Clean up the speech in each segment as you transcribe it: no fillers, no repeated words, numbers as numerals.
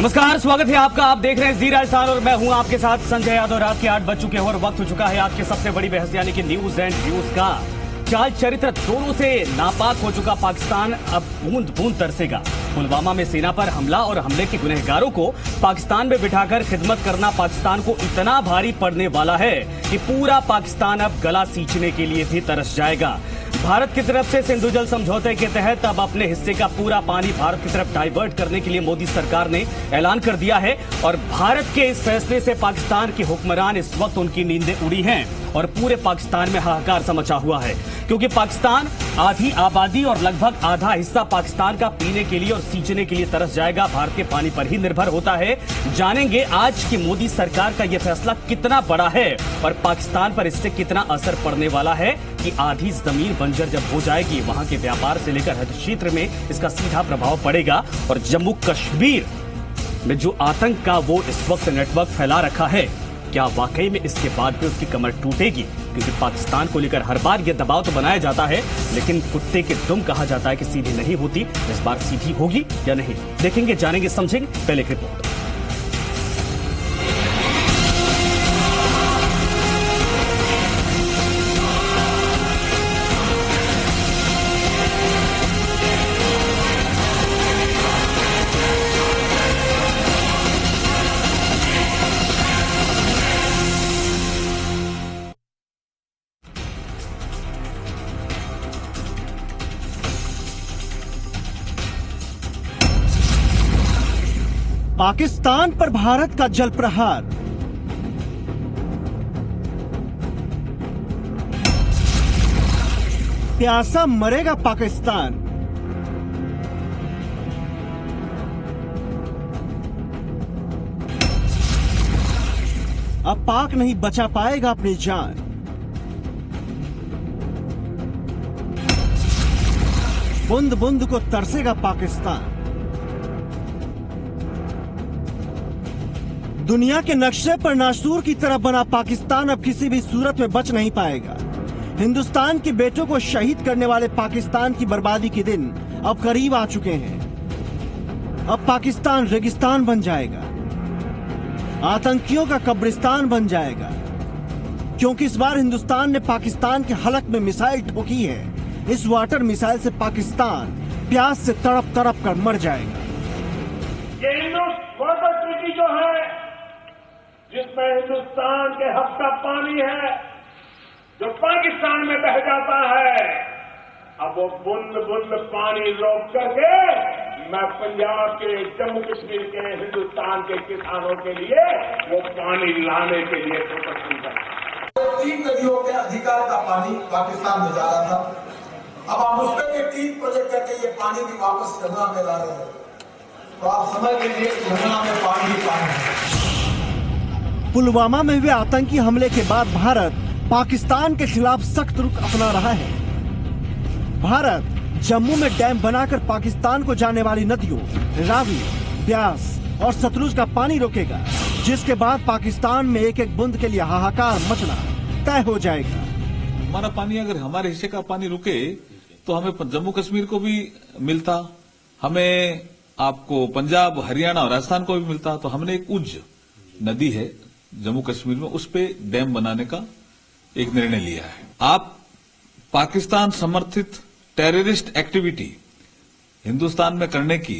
नमस्कार, स्वागत है आपका। आप देख रहे हैं जी राजस्थान और मैं हूं आपके साथ संजय यादव। रात के 8 बज चुके हैं और वक्त हो चुका है आज की सबसे बड़ी बहस यानी कि न्यूज एंड व्यूज का। चाल चरित्र दोनों से नापाक हो चुका पाकिस्तान अब बूंद बूंद तरसेगा। पुलवामा में सेना पर हमला और हमले के गुनहगारों को पाकिस्तान में बिठाकर खिदमत करना पाकिस्तान को इतना भारी पड़ने वाला है कि पूरा पाकिस्तान अब गला सींचने के लिए भी तरस जाएगा। भारत की तरफ से सिंधु जल समझौते के तहत अब अपने हिस्से का पूरा पानी भारत की तरफ डाइवर्ट करने के लिए मोदी सरकार ने ऐलान कर दिया है और भारत के इस फैसले से पाकिस्तान के हुक्मरान इस वक्त उनकी नींदें उड़ी हैं और पूरे पाकिस्तान में हाहाकार सा मचा हुआ है, क्योंकि पाकिस्तान आधी आबादी और लगभग आधा हिस्सा पाकिस्तान का पीने के लिए और सींचने के लिए तरस जाएगा। भारत के पानी पर ही निर्भर होता है। जानेंगे आज की मोदी सरकार का यह फैसला कितना बड़ा है और पाकिस्तान पर इससे कितना असर पड़ने वाला है कि आधी जमीन बंजर जब हो जाएगी, वहां के व्यापार से लेकर हर क्षेत्र में इसका सीधा प्रभाव पड़ेगा। और जम्मू कश्मीर में जो आतंक का वो इस वक्त नेटवर्क फैला रखा है, क्या वाकई में इसके बाद भी उसकी कमर टूटेगी? क्योंकि पाकिस्तान को लेकर हर बार यह दबाव तो बनाया जाता है, लेकिन कुत्ते के दुम कहा जाता है कि सीधी नहीं होती। इस बार सीधी होगी या नहीं, देखेंगे, जानेंगे, समझेंगे। पहले की रिपोर्ट। पाकिस्तान पर भारत का जल प्रहार। प्यासा मरेगा पाकिस्तान। अब पाक नहीं बचा पाएगा अपनी जान। बूंद बूंद को तरसेगा पाकिस्तान। दुनिया के नक्शे पर नासूर की तरह बना पाकिस्तान अब किसी भी सूरत में बच नहीं पाएगा। हिंदुस्तान के बेटों को शहीद करने वाले पाकिस्तान की बर्बादी के दिन अब करीब आ चुके हैं। अब पाकिस्तान रेगिस्तान बन जाएगा, आतंकियों का कब्रिस्तान बन जाएगा, क्योंकि इस बार हिंदुस्तान ने पाकिस्तान के हलक में मिसाइल ठोकी है। इस वाटर मिसाइल से पाकिस्तान प्यास से तड़प तड़प कर मर जाएगा। ये इंडस वाटर ट्रीटी जो है, जिसमें हिंदुस्तान के हक का पानी है जो पाकिस्तान में बह जाता है, अब वो बूंद बूंद पानी रोक करके मैं पंजाब के, जम्मू कश्मीर के, हिंदुस्तान के किसानों के लिए वो पानी लाने के लिए फोकस करूंगा। 3 नदियों के अधिकार का पानी पाकिस्तान में जा रहा था, अब हम उस पर 3 प्रोजेक्ट करके ये पानी भी वापस यमुना में ला रहे हैं। तो आप समझ लीजिए यमुना में पानी ही पानी है। पुलवामा में हुए आतंकी हमले के बाद भारत पाकिस्तान के खिलाफ सख्त रुख अपना रहा है। भारत जम्मू में डैम बनाकर पाकिस्तान को जाने वाली नदियों रावी, ब्यास और सतलुज का पानी रोकेगा, जिसके बाद पाकिस्तान में एक एक बूंद के लिए हाहाकार मचना तय हो जाएगा। हमारा पानी, अगर हमारे हिस्से का पानी रुके तो हमें जम्मू कश्मीर को भी मिलता, हमें आपको पंजाब, हरियाणा और राजस्थान को भी मिलता। तो हमने एक उज नदी है जम्मू कश्मीर में, उस पे डैम बनाने का एक निर्णय लिया है। आप पाकिस्तान समर्थित टेररिस्ट एक्टिविटी हिंदुस्तान में करने की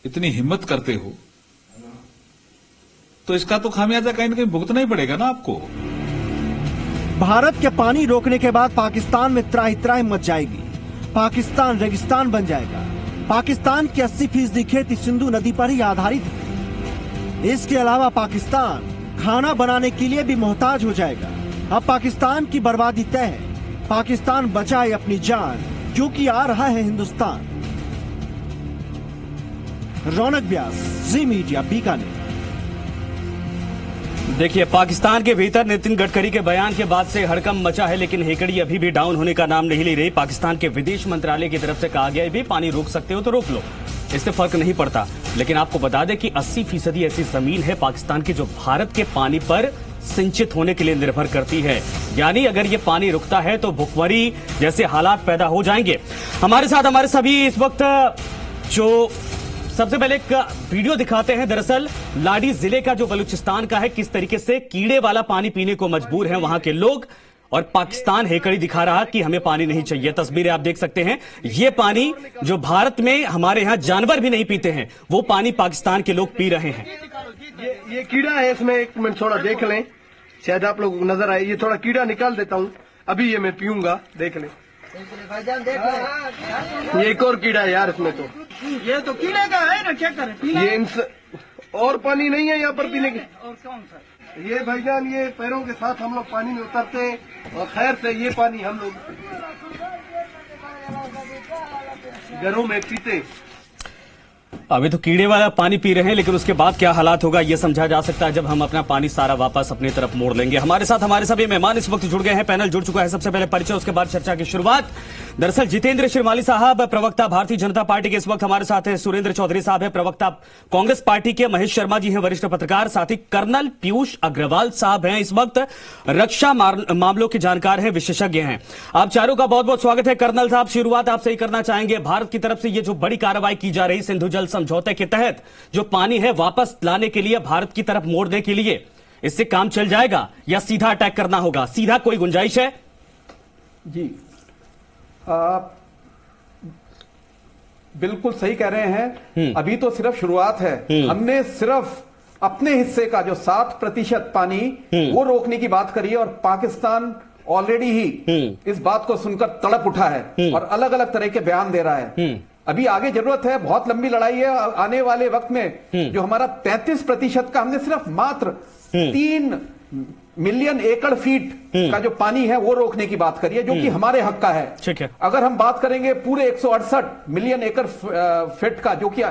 इतनी हिम्मत करते हो तो इसका तो खामियाजा कहीं न कहीं भुगतना ही पड़ेगा ना आपको। भारत के पानी रोकने के बाद पाकिस्तान में त्राही त्राही मच जाएगी। पाकिस्तान रेगिस्तान बन जाएगा। पाकिस्तान की 80% खेती सिंधु नदी पर ही आधारित है। इसके अलावा पाकिस्तान खाना बनाने के लिए भी मोहताज हो जाएगा। अब पाकिस्तान की बर्बादी तय है। पाकिस्तान बचाए अपनी जान, क्योंकि आ रहा है हिंदुस्तान। रौनक व्यास, जी मीडिया, बीकानेर। देखिए, पाकिस्तान के भीतर नितिन गडकरी के बयान के बाद से हड़कंप मचा है, लेकिन हेकड़ी अभी भी डाउन होने का नाम नहीं ले रही। पाकिस्तान के विदेश मंत्रालय की तरफ से कहा गया है भी पानी रोक सकते हो तो रोक लो, इससे फर्क नहीं पड़ता। लेकिन आपको बता दें कि 80% ऐसी जमीन है पाकिस्तान की जो भारत के पानी पर सिंचित होने के लिए निर्भर करती है। यानी अगर ये पानी रुकता है तो भुखमरी जैसे हालात पैदा हो जाएंगे। हमारे साथ हमारे सभी इस वक्त जो सबसे पहले एक वीडियो दिखाते हैं। दरअसल लाडी जिले का जो बलूचिस्तान का है, किस तरीके से कीड़े वाला पानी पीने को मजबूर हैं वहां के लोग, और पाकिस्तान हेकड़ी दिखा रहा कि हमें पानी नहीं चाहिए। तस्वीरें आप देख सकते हैं। ये पानी जो भारत में हमारे यहां जानवर भी नहीं पीते हैं, वो पानी पाकिस्तान के लोग पी रहे हैं। ये कीड़ा है इसमें, एक मिनट थोड़ा देख लें, शायद आप लोगों को नजर आए। ये थोड़ा कीड़ा निकाल देता हूँ, अभी ये मैं पीऊंगा, देख लें। ये एक और कीड़ा है यार इसमें, तो ये तो कीड़े का है ना, क्या करें? ये और पानी नहीं है यहाँ पर पीने के। और कौन सा? ये भाईजान, ये पैरों के साथ हम लोग पानी में उतरते हैं और खैर से ये पानी हम लोग घरों में पीते। अभी तो कीड़े वाला पानी पी रहे हैं, लेकिन उसके बाद क्या हालात होगा ये समझा जा सकता है जब हम अपना पानी सारा वापस अपनी तरफ मोड़ लेंगे। हमारे साथ हमारे सभी मेहमान इस वक्त जुड़ गए हैं, पैनल जुड़ चुका है। सबसे पहले परिचय, उसके बाद चर्चा की शुरुआत। दरअसल जितेंद्र श्रीमाली साहब प्रवक्ता भारतीय जनता पार्टी के इस वक्त हमारे साथ हैं। सुरेंद्र चौधरी साहब है प्रवक्ता कांग्रेस पार्टी के। महेश शर्मा जी हैं वरिष्ठ पत्रकार। साथ ही कर्नल पीयूष अग्रवाल साहब हैं, इस वक्त रक्षा मामलों के जानकार हैं, विशेषज्ञ हैं। आप चारों का बहुत बहुत स्वागत है। कर्नल साहब, शुरुआत आपसे ही करना चाहेंगे। भारत की तरफ से ये जो बड़ी कार्रवाई की जा रही सिंधु जल समझौते के तहत, जो पानी है वापस लाने के लिए, भारत की तरफ मोड़ने के लिए, इससे काम चल जाएगा या सीधा अटैक करना होगा? सीधा कोई गुंजाइश है? जी, आप बिल्कुल सही कह रहे हैं। अभी तो सिर्फ शुरुआत है। हमने सिर्फ अपने हिस्से का जो 7% पानी वो रोकने की बात करी है, और पाकिस्तान ऑलरेडी ही इस बात को सुनकर तड़प उठा है और अलग अलग तरह के बयान दे रहा है। अभी आगे जरूरत है, बहुत लंबी लड़ाई है। आने वाले वक्त में जो हमारा 33% का, हमने सिर्फ मात्र 3 मिलियन एकड़ फीट का जो पानी है वो रोकने की बात करिए, जो कि हमारे हक का है। ठीक है। अगर हम बात करेंगे पूरे 168 मिलियन एकड़ फीट का, जो कि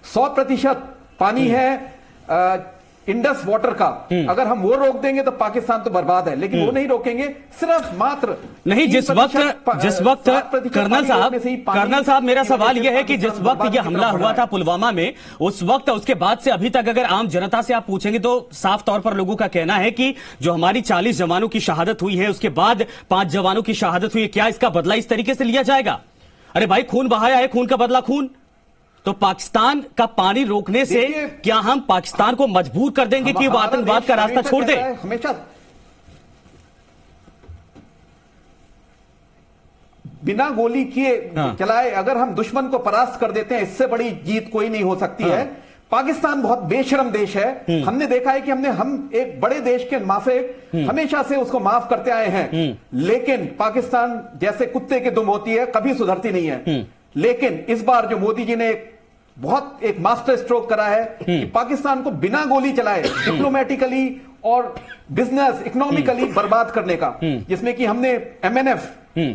100% पानी है इंडस वाटर का, अगर हम वो रोक देंगे तो पाकिस्तान तो बर्बाद है। लेकिन वो नहीं रोकेंगे, सिर्फ मात्र नहीं। जिस वक्त कर्नल साहब मेरा सवाल यह है कि जिस वक्त यह हमला हुआ था पुलवामा में, उस वक्त उसके बाद से अभी तक अगर आम जनता से आप पूछेंगे तो साफ तौर पर लोगों का कहना है कि जो हमारी 40 जवानों की शहादत हुई है, उसके बाद 5 जवानों की शहादत हुई है, क्या इसका बदला इस तरीके से लिया जाएगा? अरे भाई, खून बहाया है, खून का बदला खून। तो पाकिस्तान का पानी रोकने से क्या हम पाकिस्तान को मजबूर कर देंगे कि वो आतंकवाद का रास्ता छोड़ दे? हमेशा बिना गोली किए चलाए अगर हम दुश्मन को परास्त कर देते हैं, इससे बड़ी जीत कोई नहीं हो सकती है। पाकिस्तान बहुत बेशरम देश है। हमने देखा है कि हम एक बड़े देश के माफे हमेशा से उसको माफ करते आए हैं, लेकिन पाकिस्तान जैसे कुत्ते की दुम होती है, कभी सुधरती नहीं है। लेकिन इस बार जो मोदी जी ने बहुत एक मास्टर स्ट्रोक करा है कि पाकिस्तान को बिना गोली चलाए डिप्लोमेटिकली और बिजनेस इकोनॉमिकली बर्बाद करने का, जिसमें कि हमने MNF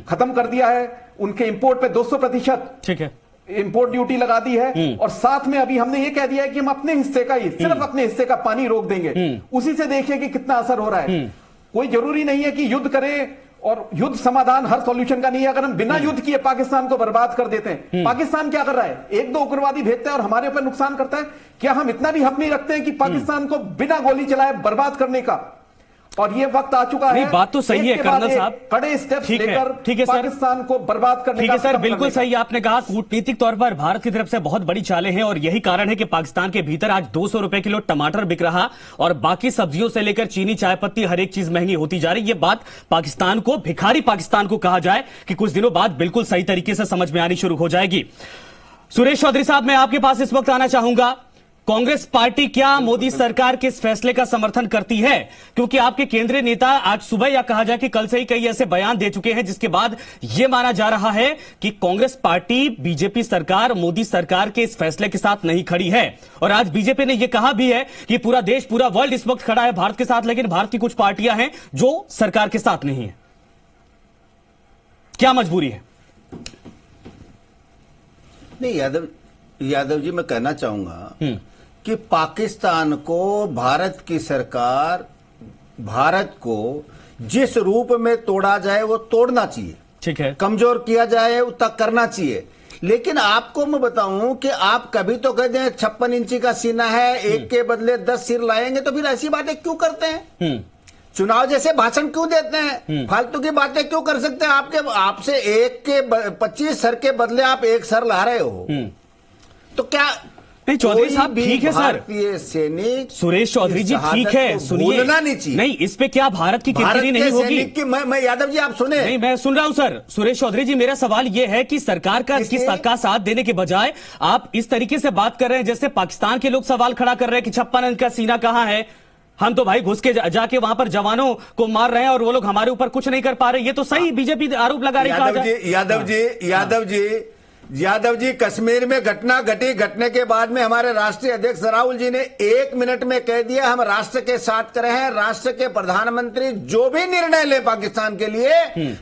खत्म कर दिया है, उनके इंपोर्ट पे 200% ठीक है इंपोर्ट ड्यूटी लगा दी है, और साथ में अभी हमने ये कह दिया है कि हम अपने हिस्से का ही, सिर्फ अपने हिस्से का पानी रोक देंगे। उसी से देखिए कि कितना असर हो रहा है। कोई जरूरी नहीं है कि युद्ध करें, और युद्ध समाधान हर सॉल्यूशन का नहीं है। अगर हम बिना युद्ध किए पाकिस्तान को बर्बाद कर देते हैं, पाकिस्तान क्या कर रहा है? 1-2 उग्रवादी भेजता है और हमारे ऊपर नुकसान करता है। क्या हम इतना भी हक नहीं रखते हैं कि पाकिस्तान को बिना गोली चलाए बर्बाद करने का? और ये वक्त आ चुका है। बात तो सही है कर्नल साहब, कड़े स्टेप्स लेकर पाकिस्तान को बर्बाद करने का। ठीक है सर, बिल्कुल सही आपने कहा। कूटनीतिक तौर पर भारत की तरफ से बहुत बड़ी चालें हैं, और यही कारण है कि पाकिस्तान के भीतर आज 200 रुपए किलो टमाटर बिक रहा, और बाकी सब्जियों से लेकर चीनी, चाय पत्ती, हर एक चीज महंगी होती जा रही। ये बात पाकिस्तान को, भिखारी पाकिस्तान को कहा जाए, कि कुछ दिनों बाद बिल्कुल सही तरीके से समझ में आनी शुरू हो जाएगी। सुरेश चौधरी साहब, मैं आपके पास इस वक्त आना चाहूंगा। कांग्रेस पार्टी क्या मोदी सरकार के इस फैसले का समर्थन करती है? क्योंकि आपके केंद्रीय नेता आज सुबह, या कहा जाए कि कल से ही, कई ऐसे बयान दे चुके हैं जिसके बाद यह माना जा रहा है कि कांग्रेस पार्टी बीजेपी सरकार, मोदी सरकार के इस फैसले के साथ नहीं खड़ी है। और आज बीजेपी ने यह कहा भी है कि पूरा देश, पूरा वर्ल्ड इस वक्त खड़ा है भारत के साथ, लेकिन भारत की कुछ पार्टियां हैं जो सरकार के साथ नहीं है। क्या मजबूरी है? नहीं, यादव जी, मैं कहना चाहूंगा कि पाकिस्तान को भारत की सरकार, भारत को जिस रूप में तोड़ा जाए वो तोड़ना चाहिए। ठीक है। कमजोर किया जाए उतना करना चाहिए। लेकिन आपको मैं बताऊं कि आप कभी तो कहते हैं 56 इंची का सीना है, एक के बदले 10 सिर लाएंगे, तो फिर ऐसी बातें क्यों करते हैं? चुनाव जैसे भाषण क्यों देते हैं? फालतू की बातें क्यों कर सकते हैं? आपसे एक के 25 सर के बदले आप एक सर ला रहे हो, तो क्या नहीं चौधरी साहब ठीक है सर, भारतीय सैनिक सुरेश चौधरी जी ठीक है, सुनिए, भूलना नहीं चाहिए। नहीं इस पे क्या भारत की किरकिरी नहीं होगी? मैं यादव जी आप सुने, नहीं मैं सुन रहा हूं सर। सुरेश चौधरी जी मेरा सवाल ये है कि सरकार का साथ देने के बजाय आप इस तरीके से बात कर रहे हैं जैसे पाकिस्तान के लोग सवाल खड़ा कर रहे हैं कि 56 अंक का सीना कहां है, हम तो भाई घुस के जाके वहां पर जवानों को मार रहे हैं और वो लोग हमारे ऊपर कुछ नहीं कर पा रहे। ये तो सही बीजेपी आरोप लगा रही है। यादव जी कश्मीर में घटना घटी, घटने के बाद में हमारे राष्ट्रीय अध्यक्ष राहुल जी ने 1 मिनट में कह दिया हम राष्ट्र के साथ खड़े हैं। राष्ट्र के प्रधानमंत्री जो भी निर्णय ले पाकिस्तान के लिए,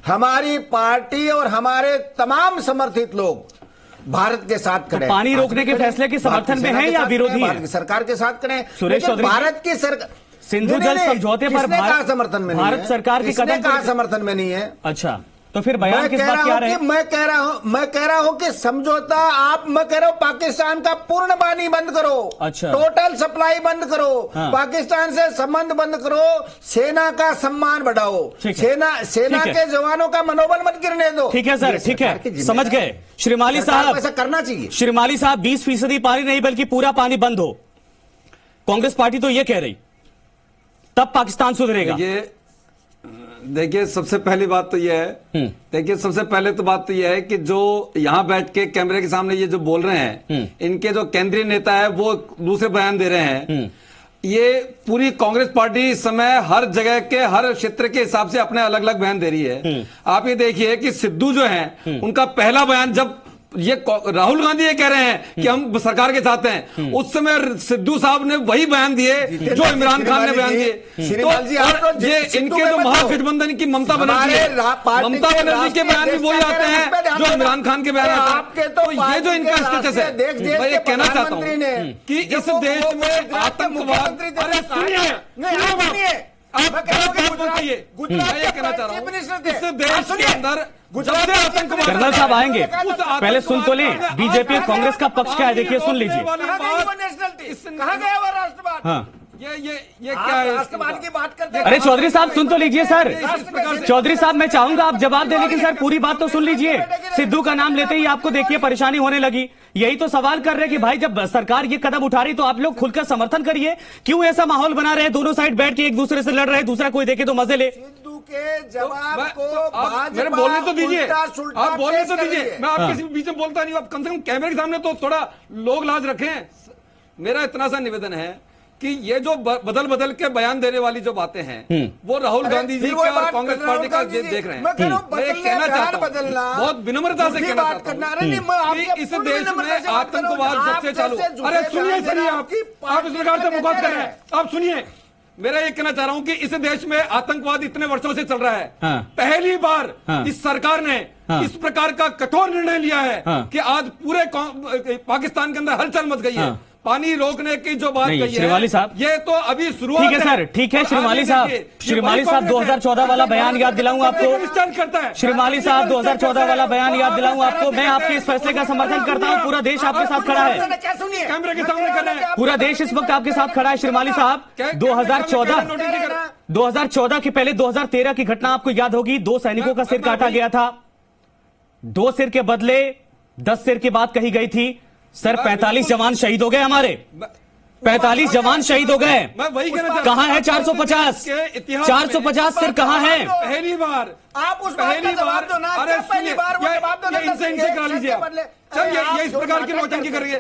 हमारी पार्टी और हमारे तमाम समर्थित लोग भारत के साथ खड़े हैं। तो पानी रोकने के फैसले के समर्थन में है या विरोधी है? सरकार के साथ खड़े हैं। सुरेश चौधरी, भारत की सरकार सिंधु जल समझौते पर भारत समर्थन में, भारत सरकार के कदम कहा समर्थन में नहीं है। अच्छा तो फिर बयान किस बात क्या रहे? मैं कह रहा हूं कि समझौता मैं कह रहा हूं पाकिस्तान का पूर्ण पानी बंद करो। अच्छा टोटल सप्लाई बंद करो। हाँ। पाकिस्तान से संबंध बंद करो। सेना का सम्मान बढ़ाओ। सेना के जवानों का मनोबल मत गिरने दो। ठीक है सर, ठीक है, समझ गए। श्रीमाली साहब ऐसा करना चाहिए। श्रीमाली साहब 20% पानी नहीं बल्कि पूरा पानी बंद हो, कांग्रेस पार्टी तो ये कह रही, तब पाकिस्तान सुधरेगा। देखिए सबसे पहली बात तो यह है, देखिए सबसे पहले तो बात तो यह है कि जो यहाँ बैठ के कैमरे के सामने ये जो बोल रहे हैं, इनके जो केंद्रीय नेता है वो दूसरे बयान दे रहे हैं। ये पूरी कांग्रेस पार्टी इस समय हर जगह के हर क्षेत्र के हिसाब से अपने अलग अलग बयान दे रही है। आप ये देखिए कि सिद्धू जो है उनका पहला बयान, जब ये राहुल गांधी ये कह रहे हैं कि हम सरकार के साथ हैं, उस समय सिद्धू साहब ने वही बयान दिए जो इमरान खान ने बयान दिए। तो ये इनके जो महागठबंधन की ममता बनर्जी के बयान भी वही आते हैं जो इमरान खान के बयान आते हैं। तो ये जो इनका स्टेटस है, मैं ये कहना चाहता हूँ कि इस देश में आतंकवाद, अरे सुनिए आप ये कहना चाह रहा हूँ, इस देश के अंदर कर्नल साहब आएंगे, पहले सुन तो लें बीजेपी और कांग्रेस का पक्ष क्या है, देखिए सुन लीजिए। कहाँ गया वो राष्ट्रवाद? हाँ ये क्या है राष्ट्रवाद की बात करते हैं? अरे चौधरी साहब सुन तो लीजिए सर। चौधरी साहब मैं चाहूंगा आप जवाब दें, लेकिन सर पूरी बात तो सुन लीजिए। सिद्धू का नाम लेते ही आपको देखिए परेशानी होने लगी। यही तो सवाल कर रहे हैं कि भाई जब सरकार ये कदम उठा रही तो आप लोग खुलकर समर्थन करिए। क्यों ऐसा माहौल बना रहे हैं, दोनों साइड बैठ के एक दूसरे से लड़ रहे हैं, दूसरा कोई देखे तो मजे ले। सिद्धू के जवाब को मेरे बोलने तो दीजिए, आप बोलने तो दीजिए, मैं आपके बीच में बोलता नहीं हूं। आप कम से कम कैमरे के सामने तो थोड़ा लोग लाज रखें। मेरा इतना सा निवेदन है कि ये जो बदल बदल के बयान देने वाली जो बातें हैं वो राहुल गांधी जी के और कांग्रेस पार्टी का देख रहे हैं। मैं कहना चाहता हूँ बहुत विनम्रता से कहना चाहता हूँ कि इस देश में आतंकवाद जब से चालू, अरे सुनिए आप इस प्रकार से मुखात कर रहे हैं, आप सुनिए। मेरा ये कहना चाह रहा हूं कि इस देश में आतंकवाद इतने वर्षों से चल रहा है। पहली बार इस सरकार ने इस प्रकार का कठोर निर्णय लिया है कि आज पूरे पाकिस्तान के अंदर हलचल मच गई है। पानी रोकने की जो बात कही है साहब, ये तो अभी शुरुआत ठीक है सर, ठीक है श्रीमाली साहब। श्रीमाली साहब 2014 वाला बयान याद दिलाऊं आपको। श्रीमाली साहब 2014 वाला बयान याद दिलाऊं आपको। मैं आपके इस फैसले का समर्थन करता हूं, पूरा देश आपके साथ खड़ा है। कैमरे के सामने कर रहे हैं, पूरा देश इस वक्त आपके साथ खड़ा है। श्रीमाली साहब 2014 के पहले 2013 की घटना आपको याद होगी, 2 सैनिकों का सिर काटा गया था। 2 सिर के बदले 10 सिर की बात कही गई थी। सर 45 जवान शहीद हो गए, हमारे 45 जवान शहीद हो गए। मैं वही कहना कहां है 450? 450 सिर कहां है? पहली बार आप उस पहली बार दो ना, पहली बार वो जवाब दो, इनसे करा लीजिए। चलिए ये इस प्रकार की नौटंकी करेंगे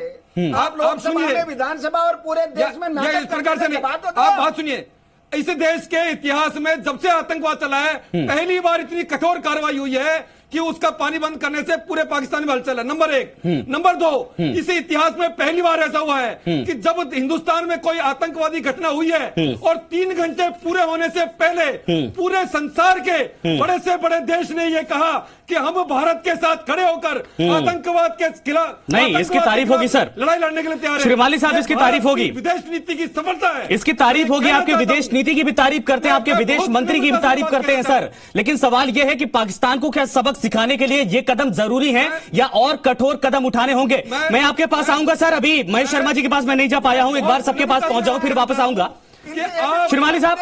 आप सुनिए। विधानसभा और पूरे देश में इस प्रकार से नहीं, आप बात सुनिए। इस देश के इतिहास में जब से आतंकवाद चला है पहली बार इतनी कठोर कार्रवाई हुई है कि उसका पानी बंद करने से पूरे पाकिस्तान में हलचल है। नंबर 1। नंबर 2, इस इतिहास में पहली बार ऐसा हुआ है कि जब हिंदुस्तान में कोई आतंकवादी घटना हुई है और 3 घंटे पूरे होने से पहले पूरे संसार के बड़े से बड़े देश ने यह कहा कि हम भारत के साथ खड़े होकर आतंकवाद के खिलाफ, नहीं इसकी तारीफ होगी सर, लड़ाई लड़ने के लिए तैयार है। श्रीमाली साहब इसकी तारीफ होगी, विदेश नीति की सफलता है, इसकी तारीफ होगी। आपके विदेश नीति की भी तारीफ करते हैं, आपके विदेश मंत्री की भी तारीफ करते हैं सर। लेकिन सवाल यह है कि पाकिस्तान को क्या सबक सिखाने के लिए ये कदम जरूरी है या और कठोर कदम उठाने होंगे? मैं आपके पास आऊंगा सर, अभी महेश शर्मा जी के पास मैं नहीं जा पाया हूं, एक बार सबके पास पहुंच जाऊं फिर वापस आऊंगा। श्रीमाली साहब,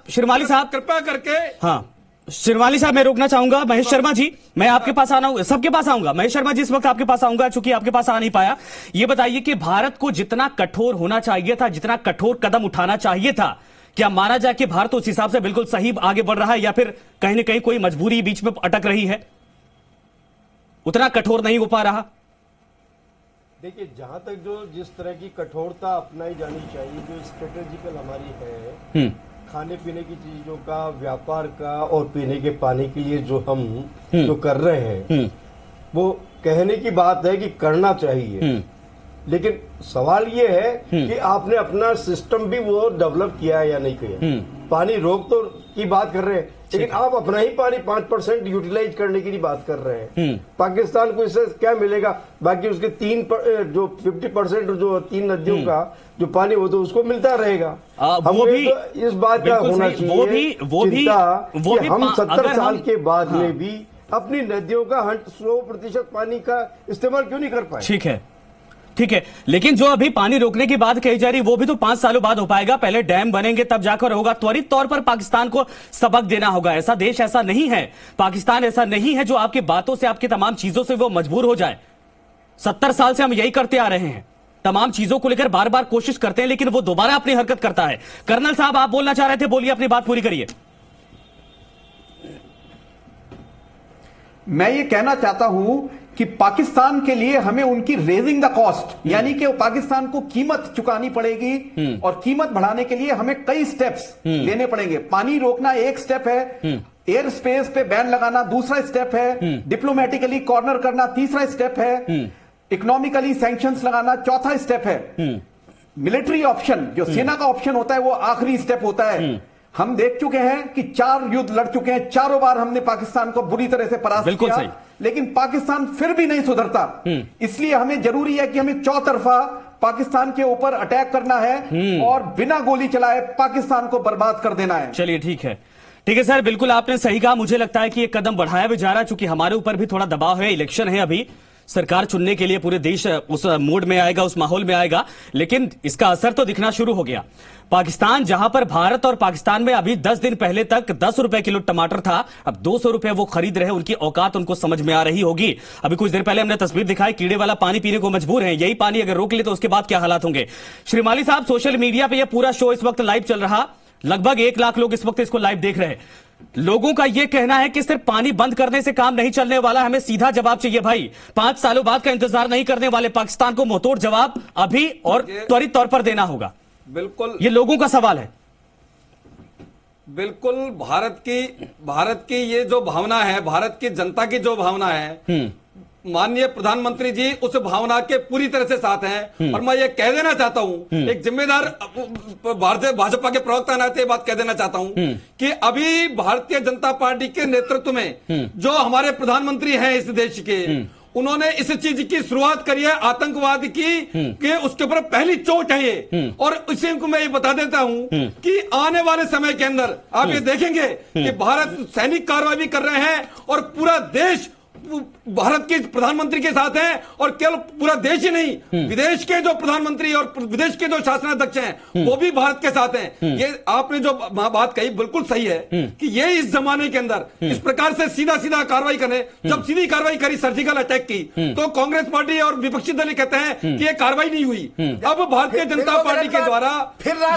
श्रीमाली साहब कृपया करके हाँ श्रीमाली साहब, मैं रोकना चाहूंगा। महेश शर्मा जी, मैं आपके पास आना, सबके पास आऊंगा। महेश शर्मा जी, इस वक्त आपके पास आऊंगा, चूंकि आपके पास आ नहीं पाया। ये बताइए कि भारत को जितना कठोर होना चाहिए था, जितना कठोर कदम उठाना चाहिए था, क्या माना जाए कि भारत उस हिसाब से बिल्कुल सही आगे बढ़ रहा है, या फिर कहीं ना कहीं कोई मजबूरी बीच में अटक रही है, उतना कठोर नहीं हो पा रहा? देखिए, जहां तक जो जिस तरह की कठोरता अपनाई जानी चाहिए, जो स्ट्रेटेजिकल हमारी है, खाने पीने की चीजों का, व्यापार का और पीने के पानी के लिए जो हम जो कर रहे हैं, वो कहने की बात है कि करना चाहिए, लेकिन सवाल ये है कि आपने अपना सिस्टम भी वो डेवलप किया है या नहीं किया। पानी रोक तो की बात कर रहे हैं, लेकिन आप अपना ही पानी 5% यूटिलाइज करने की बात कर रहे हैं। पाकिस्तान को इससे क्या मिलेगा? बाकी उसके 50% जो 3 नदियों का जो पानी वो तो उसको मिलता रहेगा। वो भी तो इस बात का होना चाहिए कि हम 70 साल के बाद में भी अपनी नदियों का 100% पानी का इस्तेमाल क्यों नहीं कर पाए? ठीक है, लेकिन जो अभी पानी रोकने की बात कही जा रही, वो भी तो 5 सालों बाद हो पाएगा। पहले डैम बनेंगे तब जाकर होगा। त्वरित तौर पर पाकिस्तान को सबक देना होगा। ऐसा देश ऐसा नहीं है, पाकिस्तान ऐसा नहीं है जो आपकी बातों से, आपकी तमाम चीजों से वो मजबूर हो जाए। 70 साल से हम यही करते आ रहे हैं, तमाम चीजों को लेकर बार बार कोशिश करते हैं, लेकिन वो दोबारा अपनी हरकत करता है। कर्नल साहब, आप बोलना चाह रहे थे, बोलिए, अपनी बात पूरी करिए। मैं ये कहना चाहता हूं कि पाकिस्तान के लिए हमें उनकी रेजिंग द कॉस्ट, यानी कि पाकिस्तान को कीमत चुकानी पड़ेगी, और कीमत बढ़ाने के लिए हमें कई स्टेप्स लेने पड़ेंगे। पानी रोकना एक स्टेप है, एयर स्पेस पे बैन लगाना दूसरा स्टेप है, डिप्लोमेटिकली कॉर्नर करना तीसरा स्टेप है, इकोनॉमिकली सैंक्शंस लगाना चौथा स्टेप है, मिलिट्री ऑप्शन जो सेना का ऑप्शन होता है वो आखिरी स्टेप होता है। हम देख चुके हैं कि 4 युद्ध लड़ चुके हैं, चारों बार हमने पाकिस्तान को बुरी तरह से परास्त किया, लेकिन पाकिस्तान फिर भी नहीं सुधरता। इसलिए हमें जरूरी है कि हमें चौतरफा पाकिस्तान के ऊपर अटैक करना है और बिना गोली चलाए पाकिस्तान को बर्बाद कर देना है। चलिए, ठीक है सर, बिल्कुल आपने सही कहा। मुझे लगता है कि ये कदम बढ़ाया भी जा रहा है, चूंकि हमारे ऊपर भी थोड़ा दबाव है। इलेक्शन है अभी, सरकार चुनने के लिए पूरे देश उस मूड में आएगा, उस माहौल में आएगा, लेकिन इसका असर तो दिखना शुरू हो गया। पाकिस्तान, जहां पर भारत और पाकिस्तान में अभी 10 दिन पहले तक 10 रुपए किलो टमाटर था, अब 200 रुपए वो खरीद रहे हैं। उनकी औकात उनको समझ में आ रही होगी। अभी कुछ देर पहले हमने तस्वीर दिखाई, कीड़े वाला पानी पीने को मजबूर हैं। यही पानी अगर रोक ले तो उसके बाद क्या हालात होंगे? श्रीमाली साहब, सोशल मीडिया पे यह पूरा शो इस वक्त लाइव चल रहा, लगभग 1 लाख लोग इस वक्त इसको लाइव देख रहे हैं। लोगों का यह कहना है कि सिर्फ पानी बंद करने से काम नहीं चलने वाला, हमें सीधा जवाब चाहिए भाई। 5 सालों बाद का इंतजार नहीं करने वाले, पाकिस्तान को मुंहतोड़ जवाब अभी और त्वरित तौर पर देना होगा। बिल्कुल, ये लोगों का सवाल है। बिल्कुल, भारत की ये जो भावना है, भारत की जनता की जो भावना है, माननीय प्रधानमंत्री जी उस भावना के पूरी तरह से साथ हैं। और मैं ये कह देना चाहता हूं, एक जिम्मेदार भारतीय भाजपा के प्रवक्ता नाते बात कह देना चाहता हूं कि अभी भारतीय जनता पार्टी के नेतृत्व में जो हमारे प्रधानमंत्री हैं इस देश के, उन्होंने इस चीज की शुरुआत करी है, आतंकवाद की, कि उसके ऊपर पहली चोट है ये। और इसी को मैं ये बता देता हूं कि आने वाले समय के अंदर आप ये देखेंगे कि भारत सैनिक कार्रवाई भी कर रहे हैं और पूरा देश भारत के प्रधानमंत्री के साथ हैं। और केवल पूरा देश ही नहीं, विदेश के जो प्रधानमंत्री और विदेश के जो शासनाध्यक्ष हैं वो भी भारत के साथ हैं। ये आपने जो बात कही बिल्कुल सही है कि ये इस जमाने के अंदर इस प्रकार से सीधा सीधा कार्रवाई करें। जब सीधी कार्रवाई करी, सर्जिकल अटैक की, तो कांग्रेस पार्टी और विपक्षी दल कहते हैं कि ये कार्रवाई नहीं हुई। अब भारतीय जनता पार्टी के द्वारा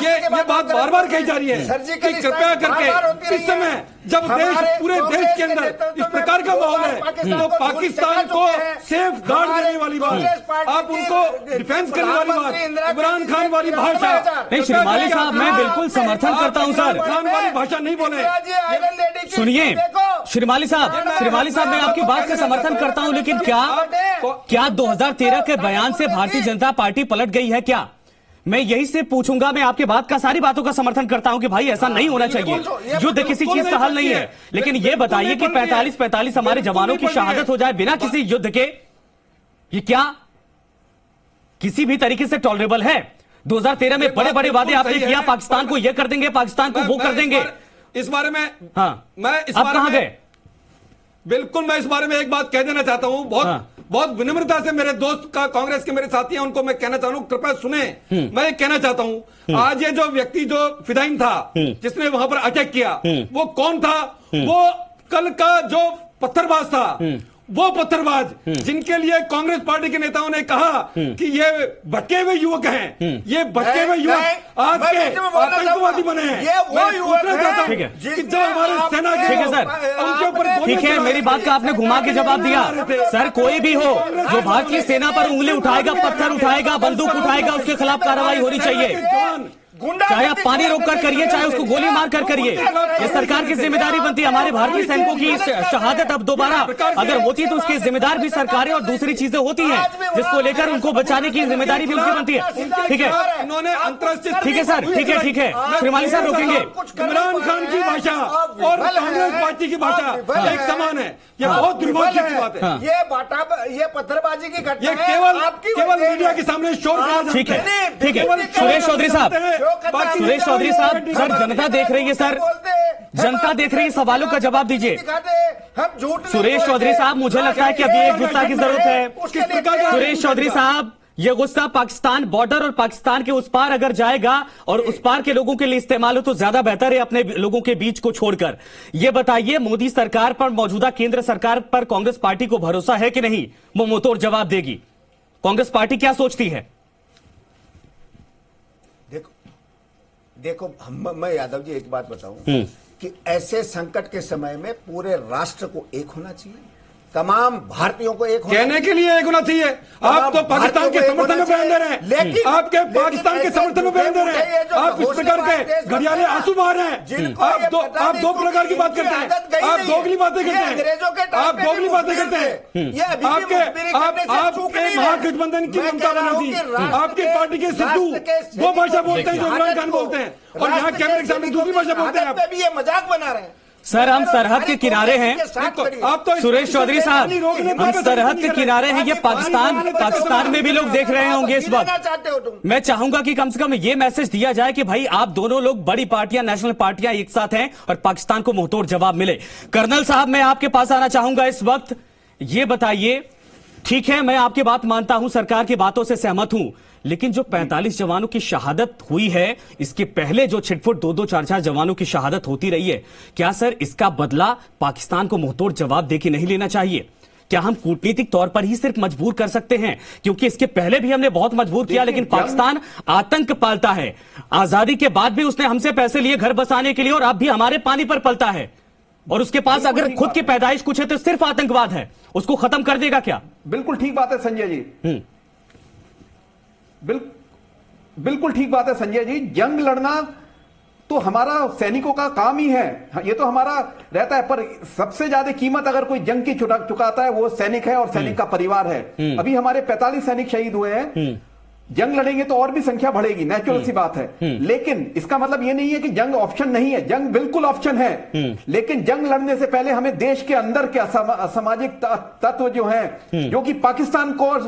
ये बात बार बार कही जा रही है कि कृपया करके इस समय जब देश, पूरे देश के अंदर इस प्रकार का माहौल है, तो पाकिस्तान को सेफ गार्ड देने वाली बात, आप उनको डिफेंस करने वाली बात, इमरान खान वाली भाषा नहीं। श्रीमाली साहब, मैं बिल्कुल समर्थन करता हूं सर, खान वाली भाषा नहीं बोले। सुनिए श्रीमाली साहब, मैं आपकी बात का समर्थन करता हूं, लेकिन क्या 2013 के बयान से भारतीय जनता पार्टी पलट गई है क्या? मैं यही से पूछूंगा। मैं आपकी बात का, सारी बातों का समर्थन करता हूं कि भाई ऐसा नहीं होना चाहिए, युद्ध किसी चीज का हल नहीं है, लेकिन यह बताइए कि 45 हमारे जवानों की शहादत हो जाए बिना किसी युद्ध के, ये क्या किसी भी तरीके से टॉलरेबल है? 2013 में बड़े बड़े वादे आपने किया, पाकिस्तान को यह कर देंगे, पाकिस्तान को वो कर देंगे। इस बारे में हाँ, मैं इस बारे में बिल्कुल, मैं इस बारे में एक बात कह देना चाहता हूं। बहुत विनम्रता से मेरे दोस्त का कांग्रेस के मेरे साथी हैं, उनको मैं कहना चाह रहा हूं, कृपया सुने। मैं ये कहना चाहता हूं, आज ये जो व्यक्ति जो फिदाइन था, जिसने वहां पर अटैक किया, वो कौन था? वो कल का जो पत्थरबाज था, वो पत्थरबाज जिनके लिए कांग्रेस पार्टी के नेताओं ने कहा कि ये भटके हुए युवक हैं, ये भटके हुए युवक आज के आतंकवादी बने हैं। ये वो युवक हैं कि जब हमारे सेना के, ठीक है सर, उनके ऊपर, ठीक है, मेरी बात का आपने घुमा के जवाब दिया। सर, कोई भी हो जो भारतीय सेना पर उंगली उठाएगा, पत्थर उठाएगा, बंदूक उठाएगा, उसके खिलाफ कार्रवाई होनी चाहिए। चाहे आप पानी रोककर करिए, चाहे उसको गोली मारकर करिए, ये सरकार की जिम्मेदारी बनती है। हमारे भारतीय सैनिकों की शहादत अब दोबारा अगर होती तो उसकी जिम्मेदार भी सरकारें और दूसरी चीजें होती हैं, जिसको लेकर उनको बचाने की जिम्मेदारी भी उनकी बनती है। ठीक है, इन्होंने अंतर्राष्ट्रीय, ठीक है सर, ठीक है, ठीक है, श्रीमाली साहब रोकेंगे। इमरान खान की भाषा और कांग्रेस पार्टी की भाषा एक समान है। ये बहुत दुर्भाग्य की बात है। ये पत्थरबाजी की घटना ये केवल मीडिया के सामने शोर किया। ठीक है, ठीक है, सुरेश चौधरी साहब, सुरेश चौधरी साहब, सर जनता देख रही है, सर जनता देख रही है, सवालों का जवाब दीजिए। सुरेश चौधरी साहब, मुझे लगता है कि अभी एक गुस्सा की जरूरत है। सुरेश चौधरी साहब, ये गुस्सा पाकिस्तान बॉर्डर और पाकिस्तान के उस पार अगर जाएगा और उस पार के लोगों के लिए इस्तेमाल हो तो ज्यादा बेहतर है, अपने लोगों के बीच को छोड़कर। ये बताइए, मोदी सरकार पर, मौजूदा केंद्र सरकार पर कांग्रेस पार्टी को भरोसा है कि नहीं? वो मुंहतोड़ जवाब देगी। कांग्रेस पार्टी क्या सोचती है? देखो मैं यादव जी एक बात बताऊं कि ऐसे संकट के समय में पूरे राष्ट्र को एक होना चाहिए, तमाम भारतीयों को एक कहने के लिए एक होना चाहिए। आप तो पाकिस्तान के समर्थन में बयान दे रहे हैं, लेकिन आपके पाकिस्तान के समर्थन में बयान दे रहे हैं। आप इस प्रकार के घड़ियाले आंसू मार रहे हैं। आप दो प्रकार की बात करते हैं, आप दोगली बातें करते हैं, आप दोगली बातें करते हैं। आपके महागठबंधन की ममता बनर्जी, आपकी पार्टी के सिद्धू वो भाषा बोलते हैं जो इमरान खान बोलते हैं, और यहाँ कैमरे के सामने दूसरी भाषा बोलते हैं। आप ये मजाक बना रहे हैं। सर, हम सरहद के किनारे हैं। आप तो सुरेश चौधरी साहब, हम सरहद के किनारे हैं। ये पाकिस्तान में भी लोग देख रहे होंगे इस वक्त। मैं चाहूंगा कि कम से कम ये मैसेज दिया जाए कि भाई आप दोनों लोग बड़ी पार्टियां, नेशनल पार्टियां एक साथ हैं और पाकिस्तान को मुंहतोड़ जवाब मिले। कर्नल साहब, मैं आपके पास आना चाहूंगा इस वक्त। ये बताइए, ठीक है, मैं आपकी बात मानता हूं, सरकार की बातों से सहमत हूं, लेकिन जो 45 जवानों की शहादत हुई है, इसके पहले जो छिटफुट 2-2, 4-4 जवानों की शहादत होती रही है, क्या सर इसका बदला पाकिस्तान को मुंहतोड़ जवाब देके नहीं लेना चाहिए? क्या हम कूटनीतिक तौर पर ही सिर्फ मजबूर कर सकते हैं? क्योंकि इसके पहले भी हमने बहुत मजबूर किया, लेकिन पाकिस्तान आतंक पालता है। आजादी के बाद भी उसने हमसे पैसे लिए घर बसाने के लिए, और अब भी हमारे पानी पर पलता है, और उसके पास अगर खुद की पैदाइश कुछ है तो सिर्फ आतंकवाद है। उसको खत्म कर देगा क्या? बिल्कुल ठीक बात है संजय जी, बिल्कुल ठीक बात है संजय जी। जंग लड़ना तो हमारा सैनिकों का काम ही है, ये तो हमारा रहता है, पर सबसे ज्यादा कीमत अगर कोई जंग की चुकाता है वो सैनिक है और सैनिक का परिवार है। अभी हमारे 45 सैनिक शहीद हुए हैं। जंग लड़ेंगे तो और भी संख्या बढ़ेगी, नेचुरल सी बात है। लेकिन इसका मतलब ये नहीं है कि जंग ऑप्शन नहीं है, जंग बिल्कुल ऑप्शन है। लेकिन जंग लड़ने से पहले हमें देश के अंदर के असामाजिक तत्व जो हैं, जो कि पाकिस्तान को,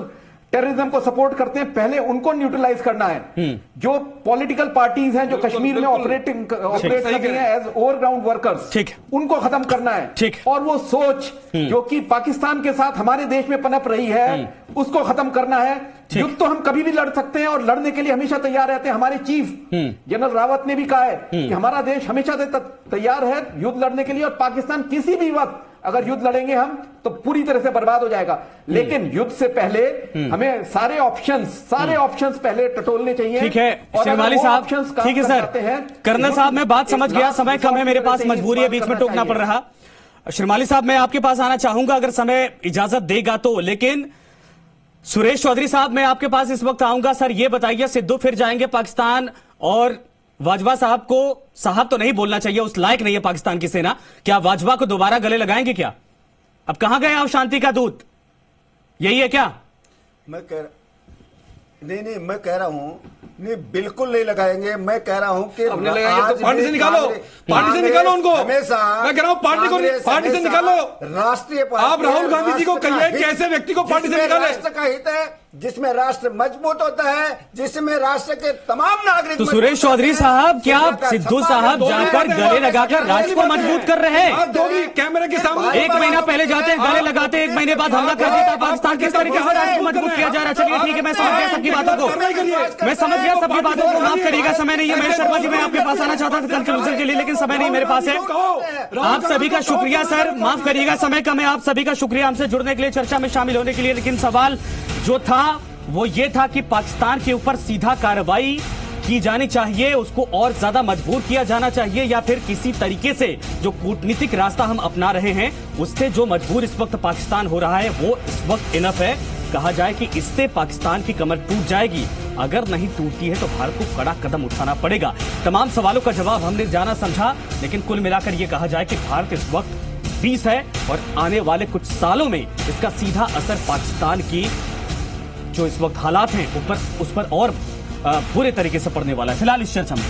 टेररिज्म को सपोर्ट करते हैं, पहले उनको न्यूट्रलाइज करना है। जो पॉलिटिकल पार्टीज हैं जो कश्मीर में ऑपरेट करती हैं एज ओवरग्राउंड वर्कर्स, उनको खत्म करना है। और वो सोच जो कि पाकिस्तान के साथ हमारे देश में पनप रही है, उसको खत्म करना है। युद्ध तो हम कभी भी लड़ सकते हैं और लड़ने के लिए हमेशा तैयार रहते हैं। हमारे चीफ जनरल रावत ने भी कहा है कि हमारा देश हमेशा से तैयार है युद्ध लड़ने के लिए, और पाकिस्तान किसी भी वक्त अगर युद्ध लड़ेंगे हम तो पूरी तरह से बर्बाद हो जाएगा। लेकिन युद्ध से पहले हमें सारे ऑप्शंस पहले टटोलने चाहिए। ठीक है श्रीमाली साहब, ठीक है सर। कर्नल साहब, मैं बात समझ गया, समय कम है मेरे पास, मजबूरी है, बीच में टोकना पड़ रहा। श्रीमाली साहब, मैं आपके पास आना चाहूंगा अगर समय इजाजत देगा तो, लेकिन सुरेश चौधरी साहब, मैं आपके पास इस वक्त आऊंगा। सर ये बताइए, सिद्धू फिर जाएंगे पाकिस्तान, और वाजवा साहब को साहब तो नहीं बोलना चाहिए, उस लायक नहीं है पाकिस्तान की सेना, क्या वाजवा को दोबारा गले लगाएंगे क्या? अब कहां गए आप शांति का दूत, यही है क्या? मैं कह रहा हूं नहीं, बिल्कुल नहीं लगाएंगे। मैं कह रहा हूं कि तो पार्टी से निकालो, उनको। हमेशा मैं कह रहा हूं पार्टी से निकालो। राष्ट्रीय आप राहुल गांधी जी को कहिए कि ऐसे व्यक्ति को पार्टी से निकालें। राष्ट्र का हित है, जिसमें राष्ट्र मजबूत होता है, जिसमें राष्ट्र के तमाम नागरिक। तो सुरेश चौधरी साहब, क्या सिद्धू साहब जाकर गले लगाकर राष्ट्र को मजबूत कर रहे हैं? कैमरे के सामने 1 महीना पहले जाते हैं, गले लगाते हैं, 1 महीने बाद हमला कर देता पाकिस्तान। किस तरीके से राष्ट्र को मजबूत किया जा रहा है? चलिए ठीक है, मैं समझ गया सबकी बातों को, मैं समझ गया सबकी बातों को। माफ करिएगा, समय नहीं है। महेश शर्मा जी, मैं आपके पास आना चाहता था कंक्लूजन के लिए, लेकिन समय नहीं मेरे पास है। आप सभी का शुक्रिया सर, माफ करिएगा समय कम है। आप सभी का शुक्रिया हमसे जुड़ने के लिए, चर्चा में शामिल होने के लिए। लेकिन सवाल जो था वो ये था कि पाकिस्तान के ऊपर सीधा कार्रवाई की जानी चाहिए, उसको और ज्यादा मजबूत किया जाना चाहिए, या फिर किसी तरीके से जो कूटनीतिक रास्ता हम अपना रहे हैं उससे जो मजबूर इस वक्त पाकिस्तान हो रहा है वो इस वक्त इनफ है। कहा जाए कि इससे पाकिस्तान की कमर टूट जाएगी। अगर नहीं टूटती है तो भारत को कड़ा कदम उठाना पड़ेगा। तमाम सवालों का जवाब हमने जाना समझा, लेकिन कुल मिलाकर यह कहा जाए कि भारत इस वक्त 20 है और आने वाले कुछ सालों में इसका सीधा असर पाकिस्तान की जो इस वक्त हालात हैं उस पर और बुरे तरीके से पड़ने वाला है। फिलहाल इस चर्चा में